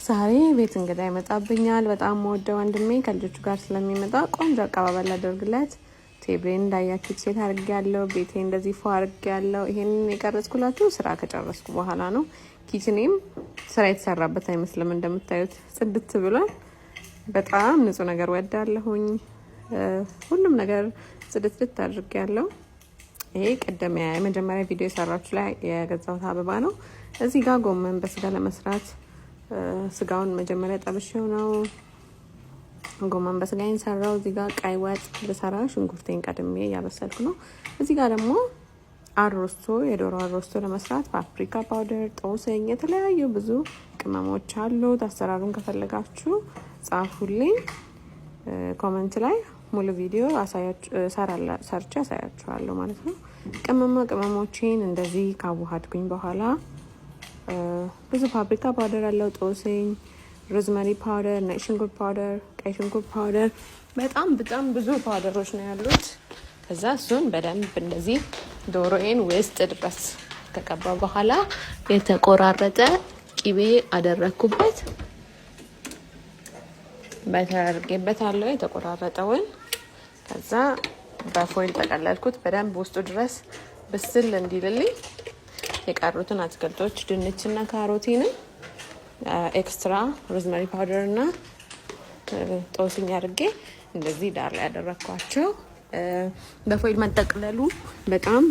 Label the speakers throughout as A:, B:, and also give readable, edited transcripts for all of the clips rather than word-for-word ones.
A: ዛሬ ቤት እንግዳ ይመጣብኛል። በጣም ወደ ወንድሜ ከልጆቹ ጋር ስለሚመጣ ቆንጆ አቀባበል አደርግለት። ቴብሌን እንዳያችሁት ሴት አድርጌያለሁ። ቤቴ እንደዚህ ፏ አድርጌያለሁ። ይሄን የቀረጽኩላችሁ ስራ ከጨረስኩ በኋላ ነው። ኪችኔም ስራ የተሰራበት አይመስልም። እንደምታዩት ጽድት ብሏል። በጣም ንጹህ ነገር ወዳለሁኝ። ሁሉም ነገር ጽድት አድርጌያለሁ። ይሄ ቀደም የመጀመሪያ ቪዲዮ የሰራችሁ ላይ የገዛሁት አበባ ነው። እዚህ ጋር ጎመን በስጋ ለመስራት ስጋውን መጀመሪያ ጠብሼው ነው ጎመን በስጋዬን ሰራው። እዚህ ጋር ቀይ ወጥ ልሰራ ሽንኩርቴን ቀድሜ ያበሰልኩ ነው። እዚህ ጋር ደግሞ አሮስቶ የዶሮ አሮስቶ ለመስራት ፓፕሪካ ፓውደር፣ ጦስኝ፣ የተለያዩ ብዙ ቅመሞች አሉት። አሰራሩን ከፈለጋችሁ ጻፉልኝ ኮሜንት ላይ ሙሉ ቪዲዮ ሰርቼ አሳያችኋለሁ ማለት ነው። ቅመሞቼን እንደዚህ ካዋሃድኩኝ በኋላ ብዙ ፓፕሪካ ፓውደር አለው፣ ጦስኝ፣ ሮዝመሪ ፓውደር፣ ነጭ ሽንኩርት ፓውደር፣ ቀይ ሽንኩርት ፓውደር፣ በጣም ብዙ ፓውደሮች ነው ያሉት። ከዛ እሱን በደንብ እንደዚህ ዶሮዬን ውስጥ ድረስ ከቀባ በኋላ የተቆራረጠ ቂቤ አደረኩበት። በተርጌበታለሁ የተቆራረጠውን። ከዛ በፎይል ጠቀለልኩት በደንብ ውስጡ ድረስ ብስል እንዲልልኝ። የቀሩትን አትክልቶች ድንችና ካሮቲንን ኤክስትራ ሮዝመሪ ፓውደር እና ጦስኝ አድርጌ እንደዚህ ዳር ላይ ያደረኳቸው። በፎይል መጠቅለሉ በጣም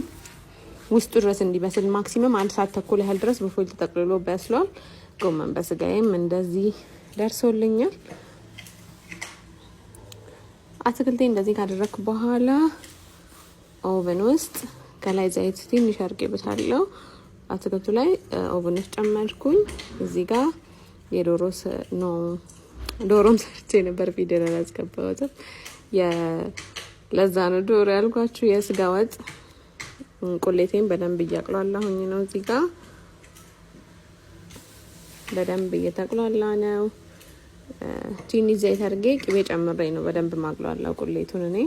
A: ውስጡ ድረስ እንዲበስል ማክሲመም 1 ሰዓት ተኩል ያህል ድረስ በፎይል ተጠቅልሎ በስሏል። ጎመን በስጋዬም እንደዚህ ደርሶልኛል። አትክልቴ እንደዚህ ካደረኩ በኋላ ኦቨን ውስጥ ከላይ ዘይት ትንሽ አድርጌበታለሁ። አትክልቱ ላይ ኦቨን ውስጥ ጨመርኩኝ። እዚህ ጋር ዶሮም ሰርቼ ነበር ቪዲዮ ላይ አስገባሁት። ለዛ ነው ዶሮ ያልኳችሁ። የስጋ ወጥ ቁሌቴን በደንብ እያቅሏላሁኝ ነው። እዚህ ጋር በደንብ እየተቅሏላ ነው። ትንሽ ዘይት አድርጌ ቅቤ ጨምሬ ነው በደንብ ማቅሏላው ቁሌቱን። እኔ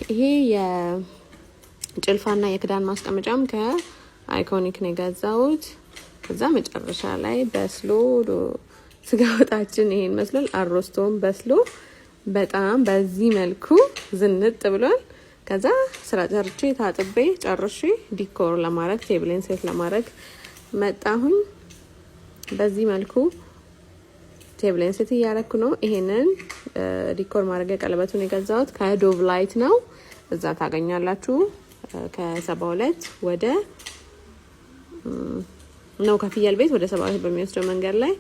A: ይሄ የጭልፋና የክዳን ማስቀመጫም ከአይኮኒክ ነው የገዛሁት። ከዛ መጨረሻ ላይ በስሎ ስጋ ወጣችን ይሄን መስሏል። አሮስቶም በስሎ በጣም በዚህ መልኩ ዝንጥ ብሏል። ከዛ ስራ ጨርሼ ታጥቤ ጨርሼ ዲኮር ለማድረግ ቴብሌን ሴት ለማድረግ መጣሁኝ። በዚህ መልኩ ቴብሌን ሴት እያደረኩ ነው። ይሄንን ዲኮር ማድረግ ቀለበቱን የገዛሁት ከዶቭ ላይት ነው። እዛ ታገኛላችሁ። ከ72 ወደ ከፍየል ቤት ወደ 72 በሚወስደው መንገድ ላይ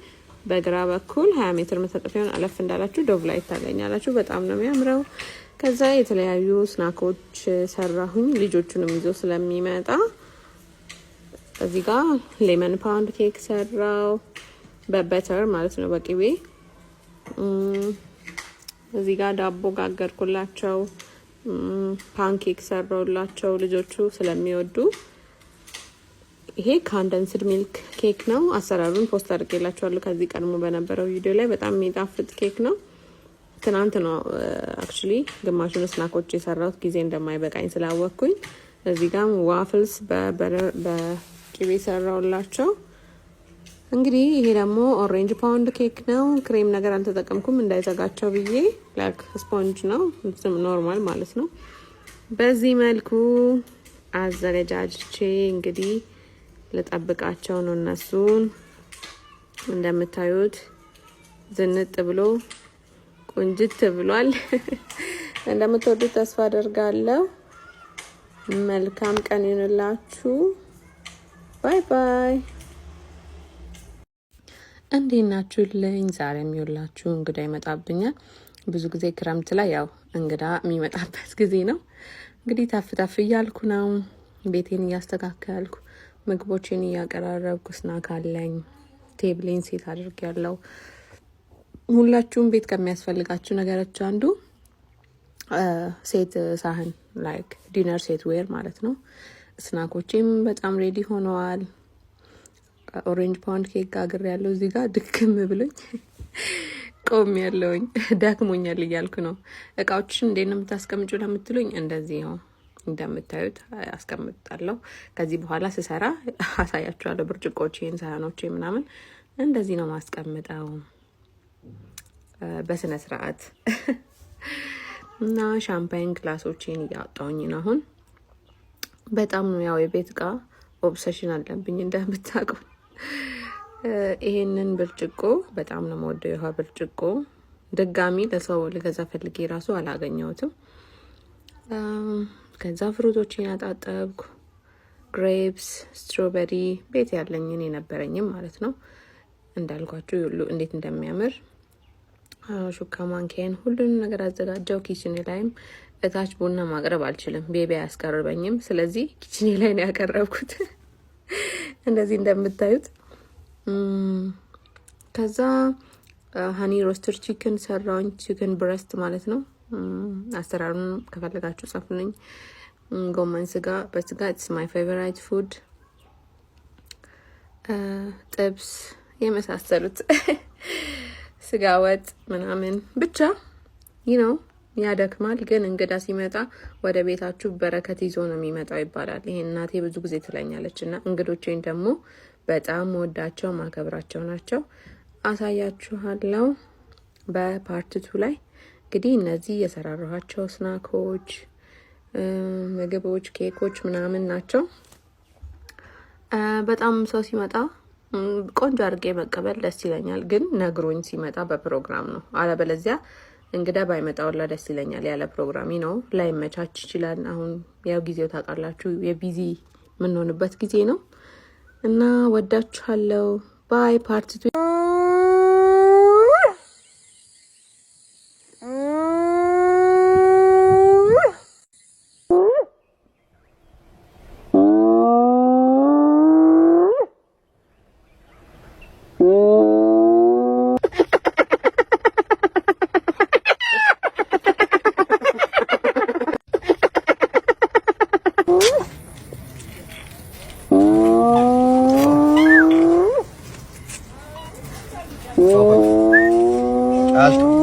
A: በግራ በኩል 20 ሜትር መታጠፊያውን አለፍ እንዳላችሁ ዶቭ ላይት ታገኛላችሁ። በጣም ነው የሚያምረው። ከዛ የተለያዩ ስናኮች ሰራሁኝ ልጆቹንም ይዞ ስለሚመጣ። እዚህ ጋር ሌመን ፓውንድ ኬክ ሰራው በበተር ማለት ነው በቅቤ። እዚህ ጋር ዳቦ ጋገርኩላቸው። ፓንኬክ ሰራውላቸው ልጆቹ ስለሚወዱ። ይሄ ካንደንስድ ሚልክ ኬክ ነው። አሰራሩን ፖስት አድርጌላችኋለሁ ከዚህ ቀድሞ በነበረው ቪዲዮ ላይ። በጣም የሚጣፍጥ ኬክ ነው። ትናንት ነው አክቹሊ ግማሹን ስናኮች የሰራሁት ጊዜ እንደማይበቃኝ ስላወቅኩኝ። እዚህ ጋር ዋፍልስ በቅቤ ሰራውላቸው። እንግዲህ ይሄ ደግሞ ኦሬንጅ ፓውንድ ኬክ ነው። ክሬም ነገር አልተጠቀምኩም እንዳይዘጋቸው ብዬ። ላይክ ስፖንጅ ነው ኖርማል ማለት ነው። በዚህ መልኩ አዘገጃጅቼ እንግዲህ ልጠብቃቸው ነው። እነሱን እንደምታዩት ዝንጥ ብሎ ቁንጅት ብሏል። እንደምትወዱት ተስፋ አደርጋለሁ። መልካም ቀን ይሁንላችሁ። ባይ ባይ። እንዴት ናችሁልኝ? ዛሬ የሚውላችሁ እንግዳ ይመጣብኛል። ብዙ ጊዜ ክረምት ላይ ያው እንግዳ የሚመጣበት ጊዜ ነው። እንግዲህ ታፍ እያልኩ ነው። ቤቴን እያስተካከልኩ ምግቦችን እያቀራረብኩ ስናክ አለኝ። ቴብሌን ሴት አድርጌያለሁ። ሁላችሁም ቤት ከሚያስፈልጋችሁ ነገሮች አንዱ ሴት ሳህን ላይክ ዲነር ሴት ዌር ማለት ነው። ስናኮቼም በጣም ሬዲ ሆነዋል። ኦሬንጅ ፓውንድ ኬክ ጋግር ያለው እዚህ ጋር ድክም ብሎኝ ቆም ያለውኝ ዳክሞኛል እያልኩ ነው። እቃዎችን እንዴት ነው የምታስቀምጩ ለምትሉኝ እንደዚህ ነው እንደምታዩት አስቀምጣለሁ። ከዚህ በኋላ ስሰራ አሳያችኋለሁ። ብርጭቆቼን፣ ሳህኖቼ ምናምን እንደዚህ ነው ማስቀምጠው በስነ ስርዓት እና ሻምፓኝ ግላሶቼን እያወጣሁኝ ነው አሁን። በጣም ነው ያው የቤት እቃ ኦብሰሽን አለብኝ እንደምታውቁ። ይሄንን ብርጭቆ በጣም ነው የምወደው። የውሃ ብርጭቆ ድጋሚ ለሰው ልገዛ ፈልጌ ራሱ አላገኘሁትም። ከዛ ፍሩቶችን አጣጠብኩ። ግሬፕስ፣ ስትሮበሪ ቤት ያለኝን የነበረኝም ማለት ነው እንዳልኳችሁ ሁሉ እንዴት እንደሚያምር ሹካ ማንኪያን ሁሉንም ነገር አዘጋጀው። ኪችኔ ላይም እታች ቡና ማቅረብ አልችልም፣ ቤቢ አያስቀርበኝም። ስለዚህ ኪችኔ ላይ ነው ያቀረብኩት እንደዚህ እንደምታዩት። ከዛ ሃኒ ሮስተር ቺክን ሰራውኝ፣ ቺክን ብረስት ማለት ነው። አሰራሩን ከፈለጋችሁ ጻፉልኝ። ጎመን ስጋ በስጋ ኢትስ ማይ ፌቨራይት ፉድ። ጥብስ የመሳሰሉት ስጋ ወጥ ምናምን ብቻ ነው ያደክማል። ግን እንግዳ ሲመጣ ወደ ቤታችሁ በረከት ይዞ ነው የሚመጣው ይባላል። ይሄ እናቴ ብዙ ጊዜ ትለኛለችና እንግዶቼን ደግሞ በጣም ወዳቸው ማከብራቸው ናቸው። አሳያችኋለሁ በፓርት 2 ላይ። እንግዲህ እነዚህ የሰራራኋቸው ስናኮች፣ ምግቦች፣ ኬኮች ምናምን ናቸው። በጣም ሰው ሲመጣ ቆንጆ አድርጌ መቀበል ደስ ይለኛል። ግን ነግሮኝ ሲመጣ በፕሮግራም ነው። አለበለዚያ እንግዳ ባይመጣውላ ደስ ይለኛል። ያለ ፕሮግራሚ ነው ላይመቻች ይችላል። አሁን ያው ጊዜው ታውቃላችሁ የቢዚ የምንሆንበት ጊዜ ነው እና ወዳችኋለሁ። ባይ ፓርት 2
B: Alto.